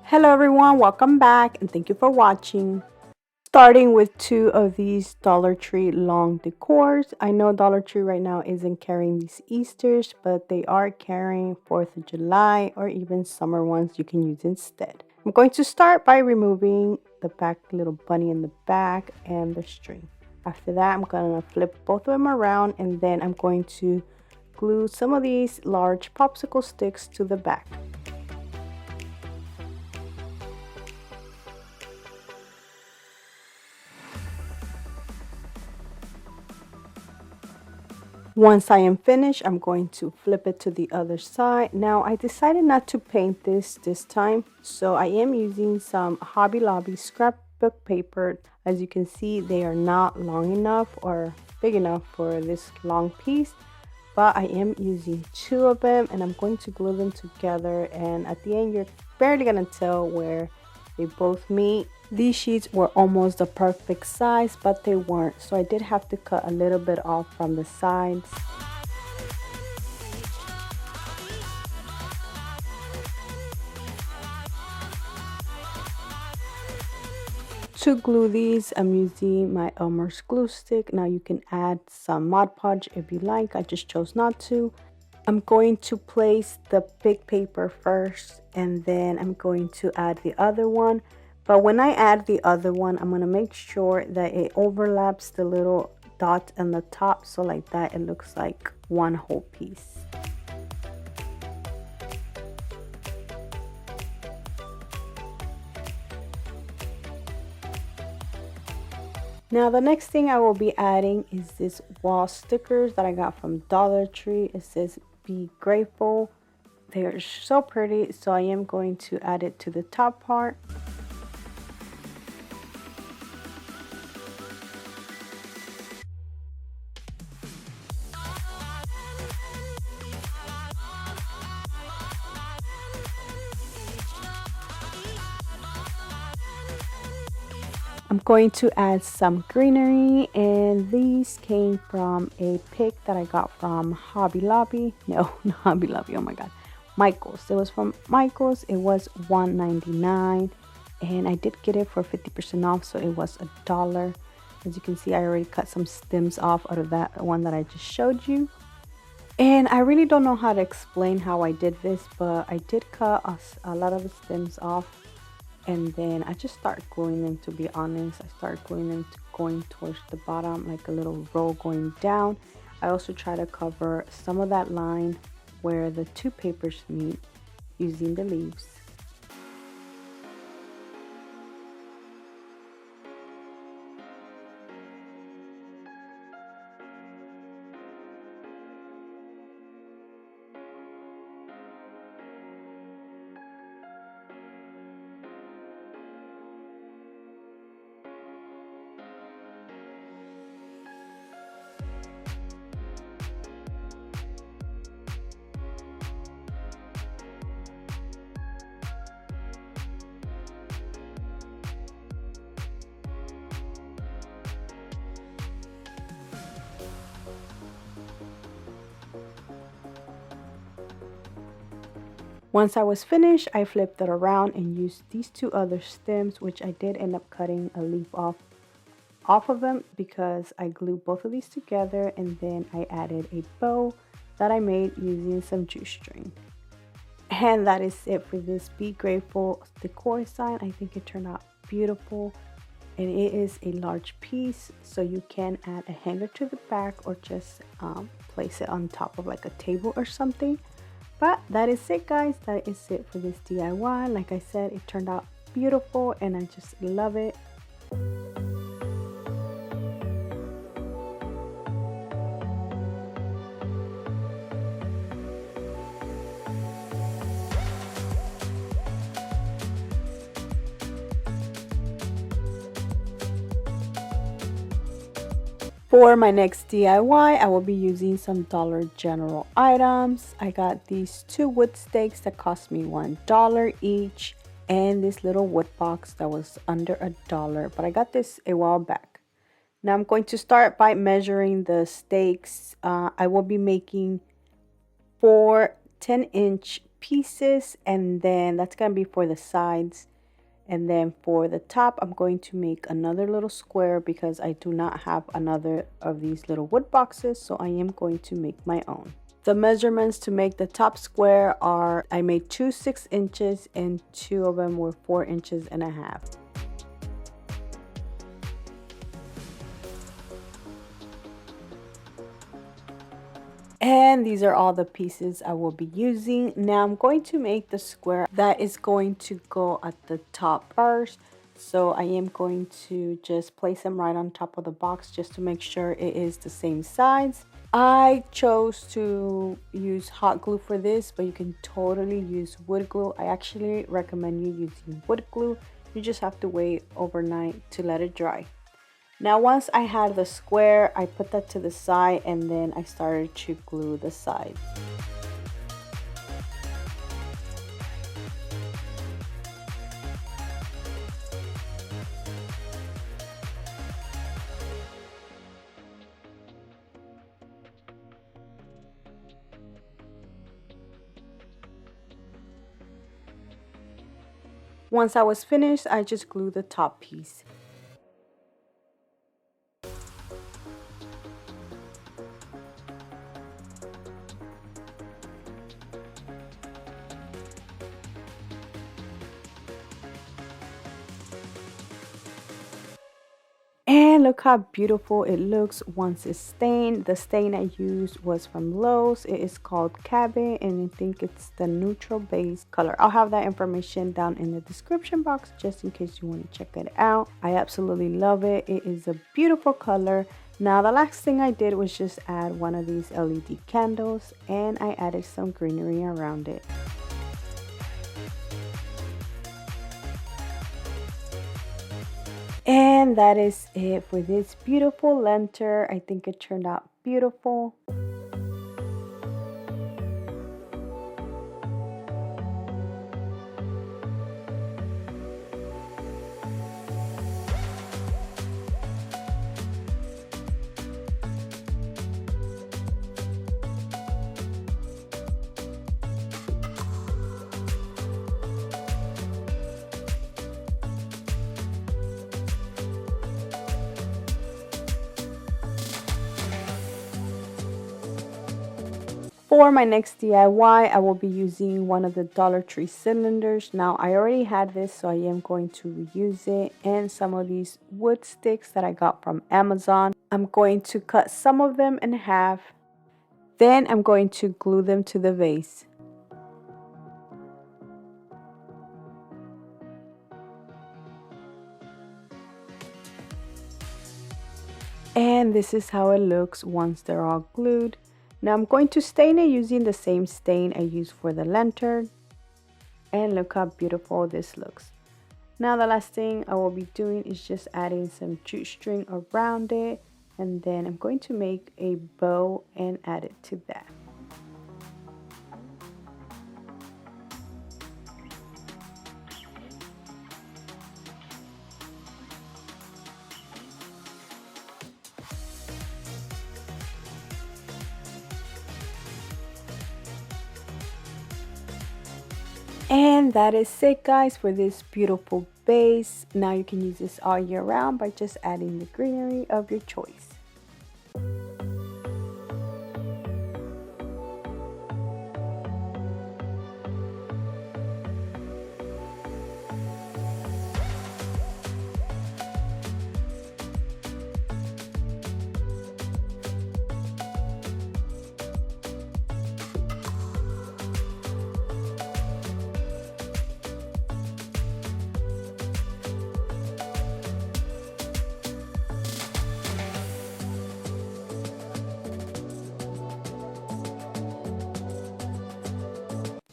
Hello everyone, welcome back and thank you for watching. Starting with two of these Dollar Tree long decors. I know Dollar Tree right now isn't carrying these Easters, but they are carrying 4th of July or even summer ones you can use instead. I'm going to start by removing the back little bunny in the back and the string. After that, I'm going to flip both of them around and then I'm going to glue some of these large popsicle sticks to the back. Once I am finished, I'm going to flip it to the other side. Now, I decided not to paint this time, so I am using some Hobby Lobby scrapbook paper. As you can see, they are not long enough or big enough for this long piece, but I am using two of them and I'm going to glue them together, and at the end, you're barely gonna tell where they both meet. These sheets were almost the perfect size, but they weren't, so I did have to cut a little bit off from the sides. To glue these, I'm using my Elmer's glue stick. Now you can add some Mod Podge if you like. I just chose not to. I'm going to place the big paper first and then I'm going to add the other one. But when I add the other one, I'm going to make sure that it overlaps the little dot on the top, so like that it looks like one whole piece. Now the next thing I will be adding is this wall stickers that I got from Dollar Tree. It says be grateful. They are so pretty, so I am going to add it to the top part. I'm going to add some greenery, and these came from a pick that I got from Hobby Lobby. No, not Hobby Lobby, oh my god. Michael's. It was from Michael's. It was $1.99 and I did get it for 50% off, so it was $1. As you can see, I already cut some stems off out of that one that I just showed you. And I really don't know how to explain how I did this, but I did cut a lot of the stems off. And then I just start gluing them, to be honest. I start gluing them going towards the bottom, like a little roll going down. I also try to cover some of that line where the two papers meet using the leaves. Once I was finished, I flipped it around and used these two other stems, which I did end up cutting a leaf off of them because I glued both of these together, and then I added a bow that I made using some juice string. And that is it for this Be Grateful decor sign. I think it turned out beautiful, and it is a large piece, so you can add a hanger to the back or just place it on top of like a table or something. But that is it, guys. That is it for this DIY. Like I said, it turned out beautiful and I just love it. For my next DIY, I will be using some Dollar General items. I got these two wood stakes that cost me $1 each, and this little wood box that was under $1, but I got this a while back. Now I'm going to start by measuring the stakes. I will be making 4 10-inch pieces, and then that's gonna be for the sides. And then for the top, I'm going to make another little square because I do not have another of these little wood boxes, so I am going to make my own. The measurements to make the top square are, I made 2 6-inches and 2 of them were 4.5 inches. And these are all the pieces I will be using. Now I'm going to make the square that is going to go at the top first. So I am going to just place them right on top of the box just to make sure it is the same size. I chose to use hot glue for this, but you can totally use wood glue. I actually recommend you using wood glue. You just have to wait overnight to let it dry. Now once I had the square, I put that to the side and then I started to glue the side. Once I was finished, I just glued the top piece. And look how beautiful it looks once it's stained. The stain I used was from Lowe's. It is called Cabot and I think it's the neutral base color. I'll have that information down in the description box just in case you want to check it out. I absolutely love it. It is a beautiful color. Now the last thing I did was just add one of these LED candles and I added some greenery around it. And that is it for this beautiful lantern. I think it turned out beautiful. For my next DIY, I will be using one of the Dollar Tree cylinders. Now, I already had this, so I am going to reuse it. And some of these wood sticks that I got from Amazon. I'm going to cut some of them in half. Then I'm going to glue them to the vase. And this is how it looks once they're all glued. Now I'm going to stain it using the same stain I used for the lantern. And look how beautiful this looks. Now the last thing I will be doing is just adding some jute string around it. And then I'm going to make a bow and add it to that. And that is it, guys, for this beautiful base. Now you can use this all year round by just adding the greenery of your choice.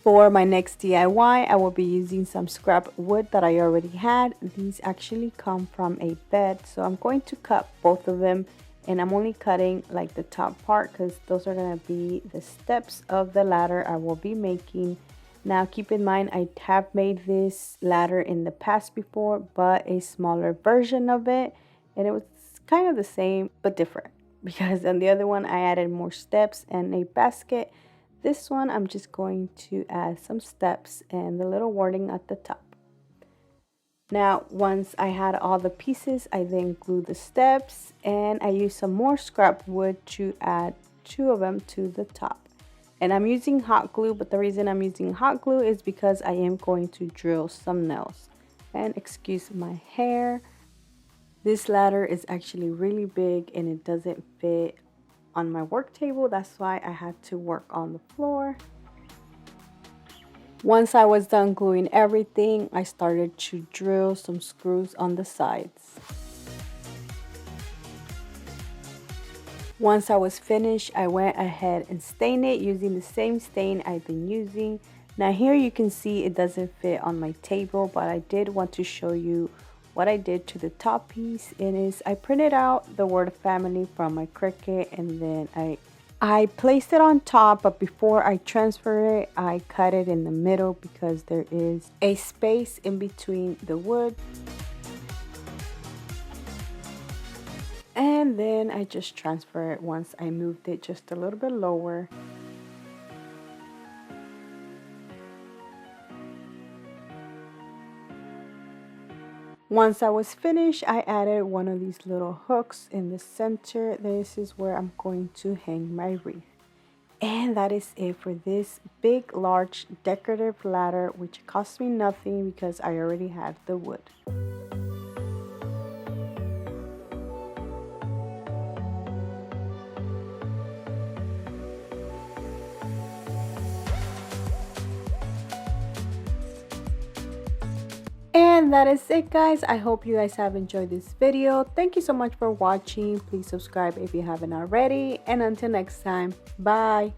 For my next DIY, I will be using some scrap wood that I already had. These actually come from a bed, so I'm going to cut both of them, and I'm only cutting like the top part because those are going to be the steps of the ladder I will be making. Now keep in mind, I have made this ladder in the past before, but a smaller version of it, and it was kind of the same but different because on the other one I added more steps and a basket. This one, I'm just going to add some steps and the little wording at the top. Now, once I had all the pieces, I then glued the steps and I used some more scrap wood to add 2 of them to the top. And I'm using hot glue, but the reason I'm using hot glue is because I am going to drill some nails. And excuse my hair. This ladder is actually really big and it doesn't fit on my work table. That's why I had to work on the floor. Once I was done gluing everything, I started to drill some screws on the sides. Once I was finished, I went ahead and stained it using the same stain I've been using. Now here you can see it doesn't fit on my table, but I did want to show you what I did to the top piece. It is I printed out the word family from my Cricut and then I placed it on top, but before I transfer it, I cut it in the middle because there is a space in between the wood. And then I just transfer it once I moved it just a little bit lower. Once I was finished, I added one of these little hooks in the center. This is where I'm going to hang my wreath. And that is it for this big, large decorative ladder, which cost me nothing because I already had the wood. And that is it, guys. I hope you guys have enjoyed this video. Thank you so much for watching. Please subscribe if you haven't already. And until next time, bye.